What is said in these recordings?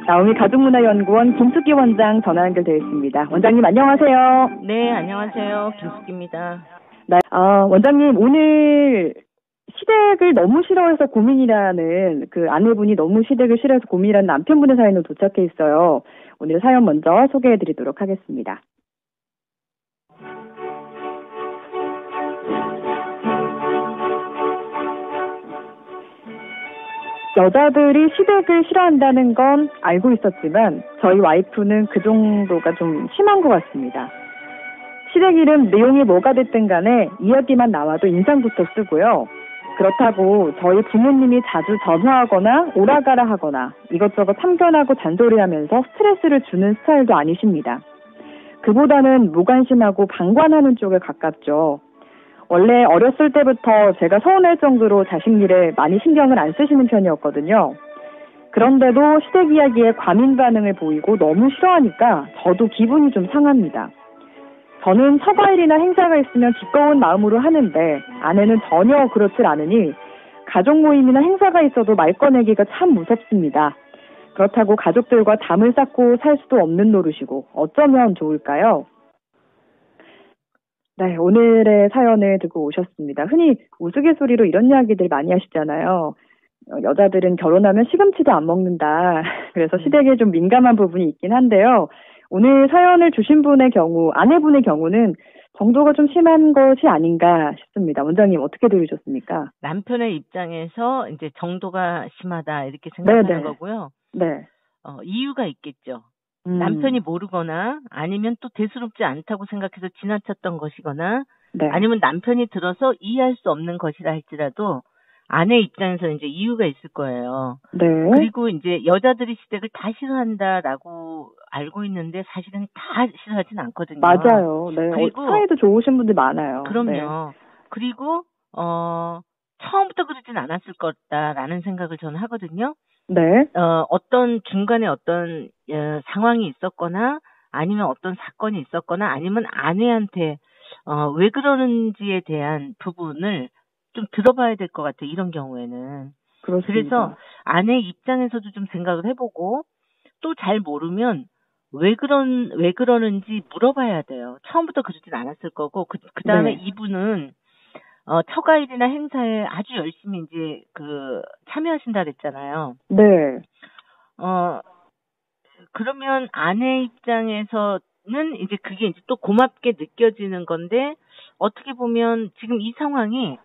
나오미 가족문화연구원 김숙기 원장 전화 연결되어 있습니다. 원장님 안녕하세요. 네, 안녕하세요. 김숙기입니다. 네, 원장님 오늘 시댁을 너무 싫어해서 고민이라는 그 아내분이 너무 시댁을 싫어해서 고민이라는 남편분의 사연으로 도착해 있어요. 오늘 사연 먼저 소개해드리도록 하겠습니다. 여자들이 시댁을 싫어한다는 건 알고 있었지만 저희 와이프는 그 정도가 좀 심한 것 같습니다. 시댁 이름 내용이 뭐가 됐든 간에 이야기만 나와도 인상부터 쓰고요. 그렇다고 저희 부모님이 자주 전화하거나 오라가라 하거나 이것저것 참견하고 잔소리하면서 스트레스를 주는 스타일도 아니십니다. 그보다는 무관심하고 방관하는 쪽에 가깝죠. 원래 어렸을 때부터 제가 서운할 정도로 자식 일에 많이 신경을 안 쓰시는 편이었거든요. 그런데도 시댁 이야기에 과민 반응을 보이고 너무 싫어하니까 저도 기분이 좀 상합니다. 저는 처가일이나 행사가 있으면 기꺼운 마음으로 하는데 아내는 전혀 그렇질 않으니 가족 모임이나 행사가 있어도 말 꺼내기가 참 무섭습니다. 그렇다고 가족들과 담을 쌓고 살 수도 없는 노릇이고 어쩌면 좋을까요? 네, 오늘의 사연을 듣고 오셨습니다. 흔히 우스갯소리로 이런 이야기들 많이 하시잖아요. 여자들은 결혼하면 시금치도 안 먹는다. 그래서 시댁에 좀 민감한 부분이 있긴 한데요. 오늘 사연을 주신 분의 경우, 아내분의 경우는 정도가 좀 심한 것이 아닌가 싶습니다. 원장님 어떻게 들으셨습니까? 남편의 입장에서 이제 정도가 심하다 이렇게 생각하는 거고요. 네. 이유가 있겠죠. 남편이 모르거나 아니면 또 대수롭지 않다고 생각해서 지나쳤던 것이거나 네. 아니면 남편이 들어서 이해할 수 없는 것이라 할지라도 아내 입장에서 이제 이유가 있을 거예요. 네. 그리고 이제 여자들이 시댁을 다 싫어한다라고 알고 있는데 사실은 다 싫어하진 않거든요. 맞아요. 네. 그리고 사이도 좋으신 분들 많아요. 그럼요. 네. 그리고 처음부터 그러진 않았을 거다라는 생각을 저는 하거든요. 네. 어떤 중간에 어떤 상황이 있었거나 아니면 어떤 사건이 있었거나 아니면 아내한테 왜 그러는지에 대한 부분을 좀 들어봐야 될 것 같아요. 이런 경우에는. 그렇습니다. 그래서 아내 입장에서도 좀 생각을 해보고 또 잘 모르면 왜 그러는지 물어봐야 돼요. 처음부터 그러진 않았을 거고 그 다음에 네. 이분은 처가일이나 행사에 아주 열심히 이제 참여하신다 그랬잖아요. 네. 그러면 아내 입장에서는 이제 그게 이제 또 고맙게 느껴지는 건데 어떻게 보면 지금 이 상황이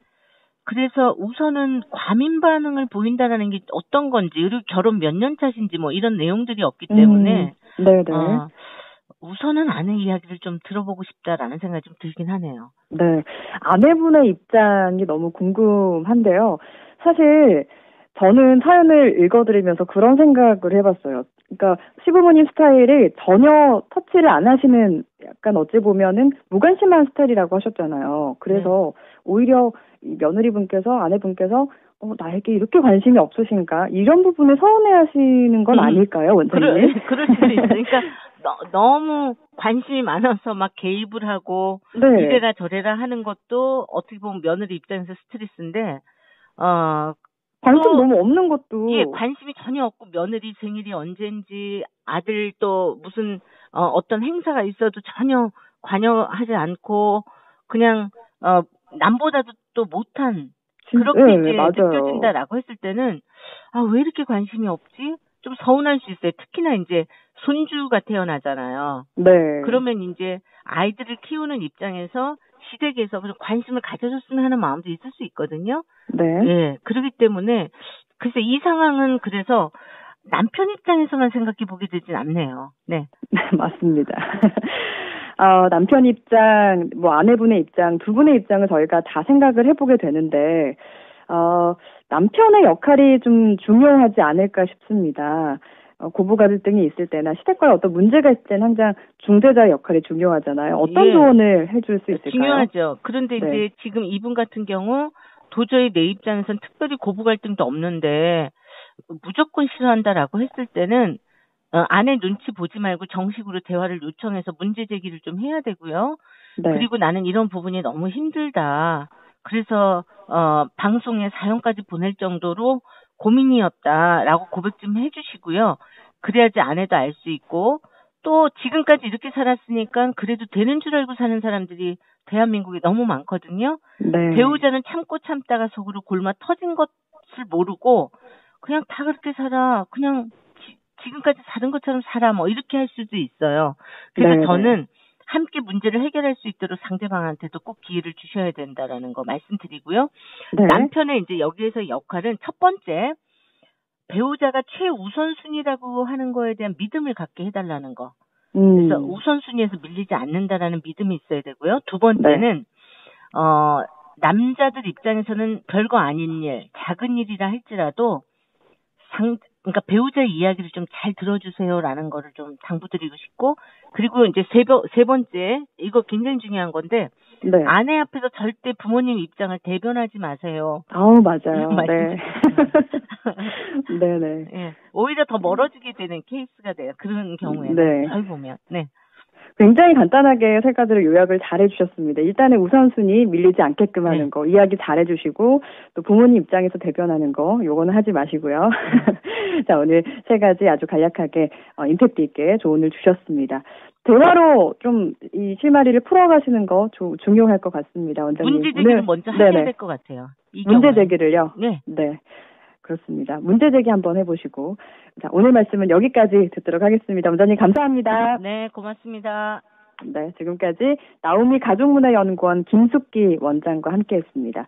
그래서 우선은 과민 반응을 보인다라는 게 어떤 건지 그리고 결혼 몇 년 차신지 뭐 이런 내용들이 없기 때문에 네네. 우선은 아내 이야기를 좀 들어보고 싶다라는 생각이 좀 들긴 하네요. 네. 아내분의 입장이 너무 궁금한데요. 사실 저는 사연을 읽어드리면서 그런 생각을 해봤어요. 그러니까 시부모님 스타일이 전혀 터치를 안 하시는 약간 어찌 보면은 무관심한 스타일이라고 하셨잖아요. 그래서 오히려 이 며느리분께서 아내분께서 나에게 이렇게 관심이 없으신가 이런 부분을 서운해하시는 건 아닐까요, 원장님? 그럴 수도 있어요. 그러니까 너무 관심이 많아서 막 개입을 하고 네. 이래라 저래라 하는 것도 어떻게 보면 며느리 입장에서 스트레스인데 관심 너무 없는 것도 관심이 전혀 없고 며느리 생일이 언젠지 아들 또 무슨 어떤 행사가 있어도 전혀 관여하지 않고 그냥 남보다도 또 못한 그렇게 이제 느껴진다라고 했을 때는 왜 이렇게 관심이 없지? 좀 서운할 수 있어요. 특히나 이제 손주가 태어나잖아요. 네. 그러면 이제 아이들을 키우는 입장에서 시댁에서 관심을 가져줬으면 하는 마음도 있을 수 있거든요. 네. 예, 그렇기 때문에 글쎄 이 상황은 그래서 남편 입장에서만 생각해 보게 되진 않네요. 네. 맞습니다. 남편 입장, 아내분의 입장, 두 분의 입장을 저희가 다 생각을 해보게 되는데, 남편의 역할이 좀 중요하지 않을까 싶습니다. 고부 갈등이 있을 때나 시댁과의 어떤 문제가 있을 때는 항상 중재자의 역할이 중요하잖아요. 어떤 조언을 해줄 수 있을까요? 중요하죠. 그런데 이제 지금 이분 같은 경우 도저히 내 입장에선 특별히 고부 갈등도 없는데 무조건 싫어한다라고 했을 때는 아내 눈치 보지 말고 정식으로 대화를 요청해서 문제 제기를 좀 해야 되고요. 네. 그리고 나는 이런 부분이 너무 힘들다. 그래서 방송에 사연까지 보낼 정도로 고민이었다라고 고백 좀 해주시고요. 그래야지 아내도 알 수 있고 또 지금까지 이렇게 살았으니까 그래도 되는 줄 알고 사는 사람들이 대한민국에 너무 많거든요. 네. 배우자는 참고 참다가 속으로 골마 터진 것을 모르고 그냥 다 그렇게 살아. 그냥 지금까지 사는 것처럼 살아. 뭐 이렇게 할 수도 있어요. 그래서 네, 저는 함께 문제를 해결할 수 있도록 상대방한테도 꼭 기회를 주셔야 된다라는 거 말씀드리고요. 네. 남편의 이제 여기에서 역할은 첫 번째 배우자가 최우선순위라고 하는 거에 대한 믿음을 갖게 해달라는 거. 그래서 우선순위에서 밀리지 않는다라는 믿음이 있어야 되고요. 두 번째는 남자들 입장에서는 별거 아닌 일, 작은 일이라 할지라도 그러니까 배우자의 이야기를 좀 잘 들어주세요라는 거를 좀 당부드리고 싶고, 그리고 이제 세 번째, 이거 굉장히 중요한 건데, 네. 아내 앞에서 절대 부모님 입장을 대변하지 마세요. 맞아요. 네. 네네. 네. 오히려 더 멀어지게 되는 케이스가 돼요. 그런 경우에는. 네. 저희 보면. 네. 굉장히 간단하게 세 가지를 요약을 잘 해주셨습니다. 일단은 우선순위 밀리지 않게끔 하는 거, 이야기 잘 해주시고, 또 부모님 입장에서 대변하는 거, 요거는 하지 마시고요. 자, 오늘 세 가지 아주 간략하게 임팩트 있게 조언을 주셨습니다. 대화로 좀 이 실마리를 풀어가시는 거 중요할 것 같습니다, 원장님. 문제 제기를 먼저 하셔야 될 것 같아요. 문제 제기를요? 네. 네. 그렇습니다. 문제 제기 한번 해보시고. 자, 오늘 말씀은 여기까지 듣도록 하겠습니다. 원장님 감사합니다. 네, 고맙습니다. 네, 지금까지 나오미 가족문화연구원 김숙기 원장과 함께했습니다.